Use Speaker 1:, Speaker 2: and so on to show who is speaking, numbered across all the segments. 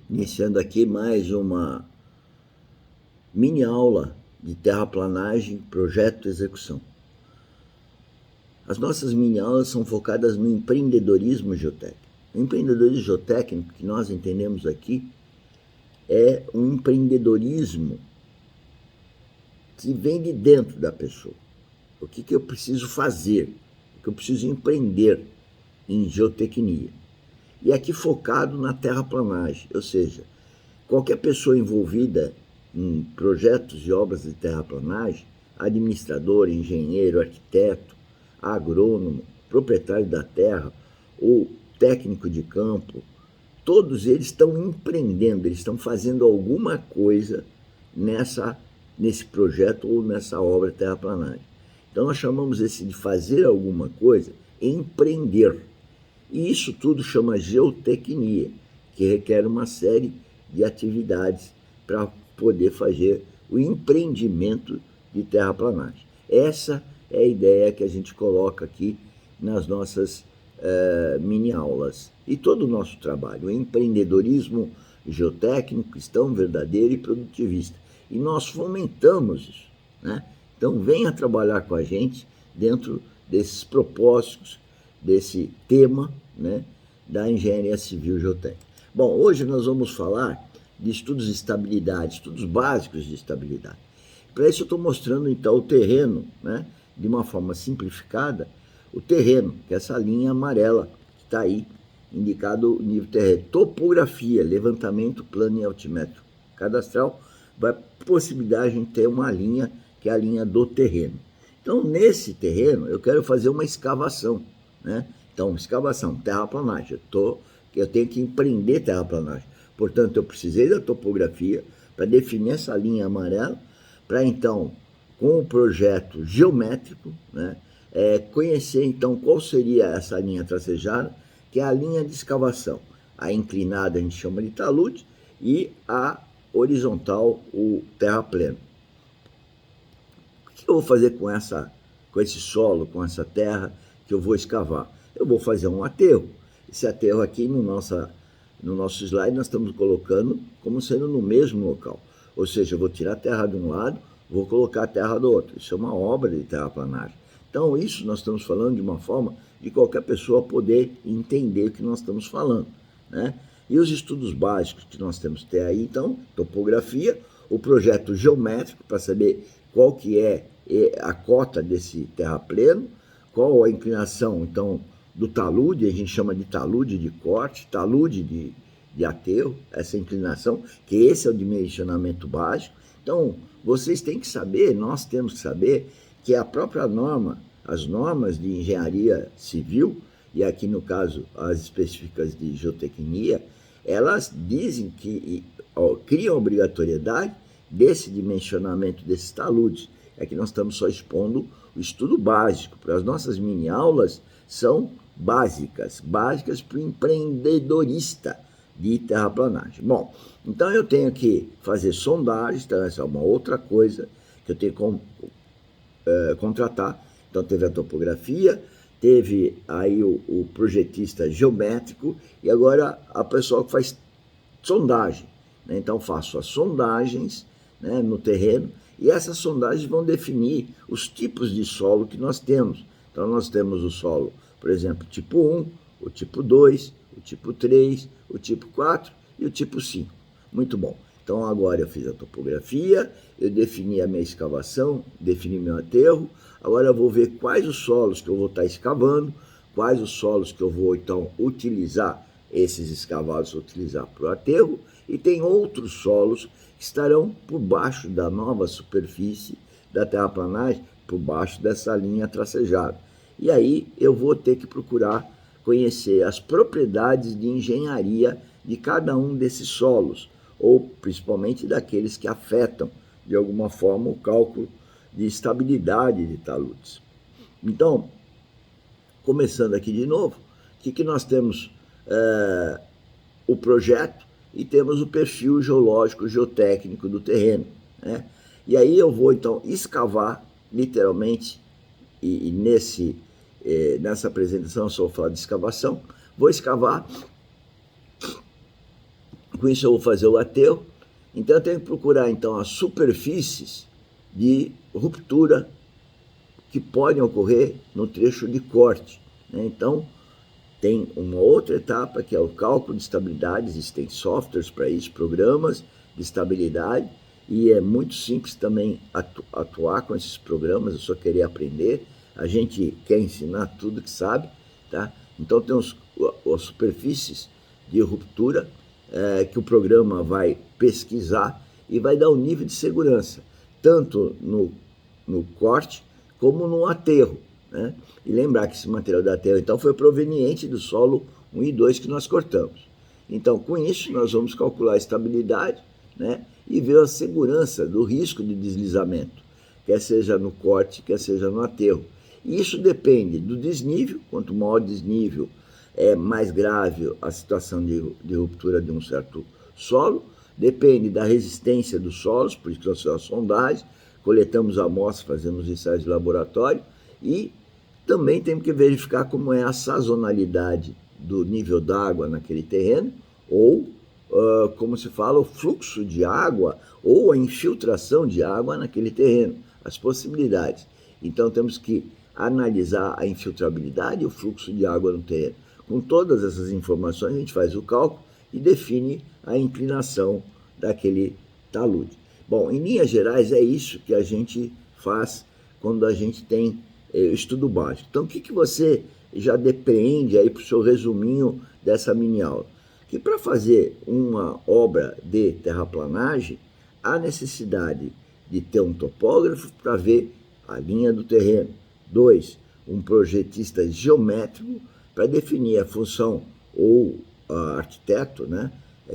Speaker 1: Iniciando aqui mais uma mini aula de terraplanagem, projeto e execução. As nossas mini aulas são focadas no empreendedorismo geotécnico. O empreendedorismo geotécnico que nós entendemos aqui é um empreendedorismo que vem de dentro da pessoa. O que eu preciso fazer? O que eu preciso empreender em geotecnia? E aqui focado na terraplanagem, ou seja, qualquer pessoa envolvida em projetos e obras de terraplanagem, administrador, engenheiro, arquiteto, agrônomo, proprietário da terra ou técnico de campo, todos eles estão empreendendo, eles estão fazendo alguma coisa nesse projeto ou nessa obra de terraplanagem. Então nós chamamos esse de fazer alguma coisa, empreender. E isso tudo chama geotecnia, que requer uma série de atividades para poder fazer o empreendimento de terraplanagem. Essa é a ideia que a gente coloca aqui nas nossas mini aulas. E todo o nosso trabalho, o empreendedorismo geotécnico, cristão, verdadeiro e produtivista. E nós fomentamos isso, né? Então venha trabalhar com a gente dentro desses propósitos, desse tema, né, da engenharia civil geotécnica. Bom, hoje nós vamos falar de estudos de estabilidade, estudos básicos de estabilidade. Para isso eu estou mostrando então o terreno, né, de uma forma simplificada, o terreno, que é essa linha amarela que está aí, indicado o nível terreno. Topografia, levantamento, plano e altimétrico cadastral, vai possibilitar a gente ter uma linha, que é a linha do terreno. Então, nesse terreno, eu quero fazer uma escavação, né? Então, escavação, terraplanagem. Eu tenho que empreender terraplanagem. Portanto, eu precisei da topografia para definir essa linha amarela, para então, com o projeto geométrico, né, conhecer então qual seria essa linha tracejada, que é a linha de escavação. A inclinada a gente chama de talude e a horizontal, o terrapleno. O que eu vou fazer com esse solo, com essa terra que eu vou escavar? Eu vou fazer um aterro. Esse aterro aqui no nosso slide nós estamos colocando como sendo no mesmo local. Ou seja, eu vou tirar a terra de um lado, vou colocar a terra do outro. Isso é uma obra de terraplanagem. Então, isso nós estamos falando de uma forma de qualquer pessoa poder entender o que nós estamos falando, né? E os estudos básicos que nós temos que ter aí, então, topografia, o projeto geométrico para saber qual que é a cota desse terrapleno, qual a inclinação, então, do talude, a gente chama de talude de corte, talude de aterro, essa inclinação, que esse é o dimensionamento básico. Então, vocês têm que saber, nós temos que saber, que a própria norma, as normas de engenharia civil, e aqui no caso as específicas de geotecnia, elas dizem que criam a obrigatoriedade desse dimensionamento desses taludes. Aqui nós estamos só expondo o estudo básico, porque as nossas mini aulas são básicas para o empreendedorista de terraplanagem. Bom, então eu tenho que fazer sondagens, então essa é uma outra coisa que eu tenho que contratar. Então teve a topografia, teve aí o projetista geométrico e agora a pessoa que faz sondagem, né? Então faço as sondagens, né, no terreno, e essas sondagens vão definir os tipos de solo que nós temos. Então nós temos o solo, por exemplo, tipo 1, o tipo 2, o tipo 3, o tipo 4 e o tipo 5. Muito bom. Então agora eu fiz a topografia, eu defini a minha escavação, defini meu aterro, agora eu vou ver quais os solos que eu vou estar escavando, quais os solos que eu vou então utilizar, esses escavados utilizar para o aterro, e tem outros solos que estarão por baixo da nova superfície da terraplanagem, por baixo dessa linha tracejada. E aí eu vou ter que procurar conhecer as propriedades de engenharia de cada um desses solos, ou principalmente daqueles que afetam, de alguma forma, o cálculo de estabilidade de taludes. Então, começando aqui de novo, o que nós temos? O projeto e temos o perfil geológico, geotécnico do terreno, né? E aí eu vou, então, escavar, literalmente, e nessa apresentação eu só vou falar de escavação, vou escavar Com isso eu vou fazer o aterro, então eu tenho que procurar então as superfícies de ruptura que podem ocorrer no trecho de corte, né? Então tem uma outra etapa que é o cálculo de estabilidade, existem softwares para isso, programas de estabilidade, e é muito simples também atuar com esses programas, eu só queria aprender, a gente quer ensinar tudo que sabe, tá? Então tem as superfícies de ruptura que o programa vai pesquisar e vai dar o nível de segurança, tanto no corte como no aterro, né? E lembrar que esse material de aterro então foi proveniente do solo 1 e 2 que nós cortamos. Então, com isso, nós vamos calcular a estabilidade, né? E ver a segurança do risco de deslizamento, quer seja no corte, quer seja no aterro. E isso depende do desnível, quanto maior o desnível, é mais grave a situação de ruptura de um certo solo, depende da resistência dos solos, por isso que nós fazemos a sondagem, coletamos amostras, fazemos ensaios de laboratório e também temos que verificar como é a sazonalidade do nível d'água naquele terreno ou, como se fala, o fluxo de água ou a infiltração de água naquele terreno, as possibilidades. Então temos que analisar a infiltrabilidade e o fluxo de água no terreno. Com todas essas informações a gente faz o cálculo e define a inclinação daquele talude. Bom, em linhas gerais é isso que a gente faz quando a gente tem estudo básico. Então o que você já depreende aí para o seu resuminho dessa mini aula? Que para fazer uma obra de terraplanagem há necessidade de ter um topógrafo para ver a linha do terreno. 2, um projetista geométrico para definir a função, ou arquiteto, né,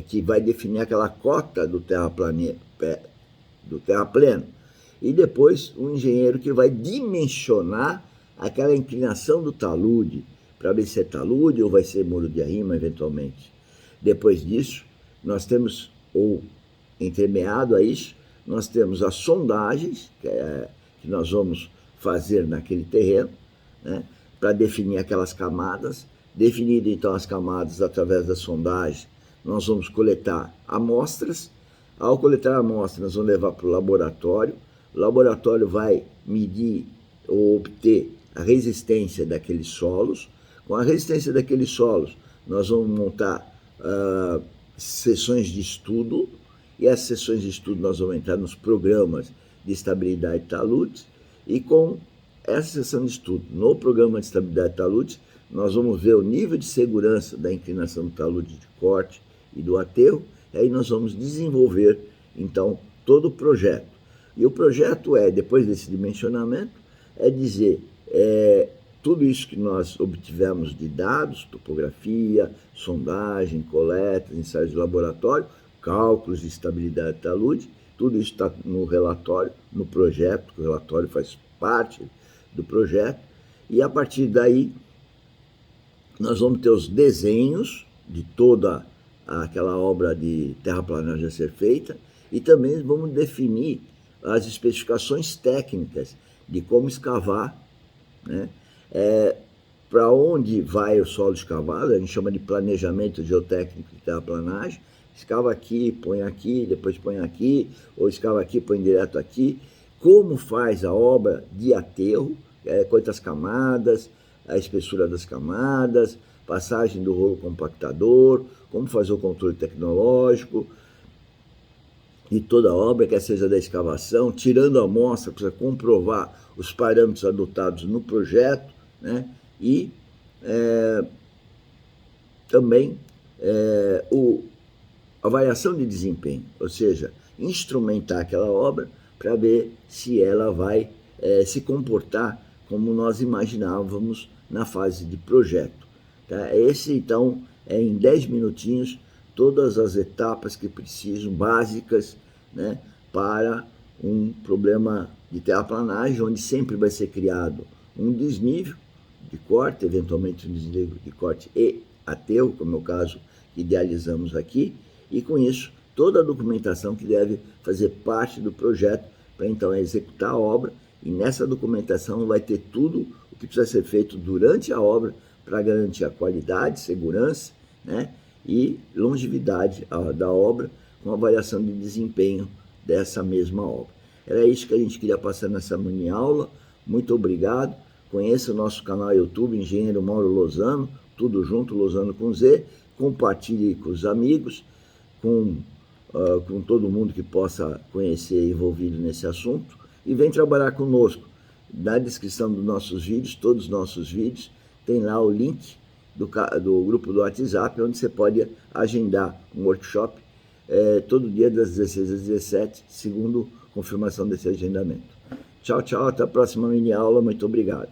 Speaker 1: que vai definir aquela cota do terraplano. E depois um engenheiro que vai dimensionar aquela inclinação do talude, para ver se é talude ou vai ser muro de arrimo eventualmente. Depois disso, nós temos, ou entremeado a isso, nós temos as sondagens, que nós vamos fazer naquele terreno, né, para definir aquelas camadas. Definido então as camadas através da sondagem, nós vamos coletar amostras. Ao coletar amostras, nós vamos levar para o laboratório vai medir ou obter a resistência daqueles solos. Com a resistência daqueles solos, nós vamos montar sessões de estudo, e essas sessões de estudo nós vamos entrar nos programas de estabilidade de taludes, e com essa sessão de estudo no programa de estabilidade de taludes, nós vamos ver o nível de segurança da inclinação do talude de corte e do aterro, e aí nós vamos desenvolver, então, todo o projeto. E o projeto depois desse dimensionamento, dizer tudo isso que nós obtivemos de dados, topografia, sondagem, coleta, ensaios de laboratório, cálculos de estabilidade de talude, tudo isso está no relatório, no projeto, que o relatório faz parte do projeto, e a partir daí nós vamos ter os desenhos de toda aquela obra de terraplanagem a ser feita, e também vamos definir as especificações técnicas de como escavar, né? Para onde vai o solo escavado, a gente chama de planejamento geotécnico de terraplanagem. Escava aqui, depois põe aqui, ou escava aqui, põe direto aqui. Como faz a obra de aterro, quantas camadas, a espessura das camadas, passagem do rolo compactador, como fazer o controle tecnológico de toda a obra, quer seja da escavação, tirando a amostra para comprovar os parâmetros adotados no projeto, né? E também a variação de desempenho, ou seja, instrumentar aquela obra para ver se ela vai se comportar como nós imaginávamos na fase de projeto. Tá? Esse, então, em 10 minutinhos, todas as etapas que precisam, básicas, né, para um problema de terraplanagem, onde sempre vai ser criado um desnível de corte, eventualmente um desnível de corte e aterro, como é o caso que idealizamos aqui, e com isso toda a documentação que deve fazer parte do projeto para então executar a obra, e nessa documentação vai ter tudo o que precisa ser feito durante a obra para garantir a qualidade, segurança, né, e longevidade da obra, com avaliação de desempenho dessa mesma obra. Era isso que a gente queria passar nessa mini aula. Muito obrigado. Conheça o nosso canal YouTube, Engenheiro Mauro Lozano, tudo junto, Lozano com Z. Compartilhe com os amigos, com todo mundo que possa conhecer envolvido nesse assunto. E vem trabalhar conosco. Na descrição dos nossos vídeos, todos os nossos vídeos, tem lá o link do grupo do WhatsApp, onde você pode agendar um workshop todo dia das 16 às 17, segundo confirmação desse agendamento. Tchau, tchau, até a próxima mini aula, muito obrigado.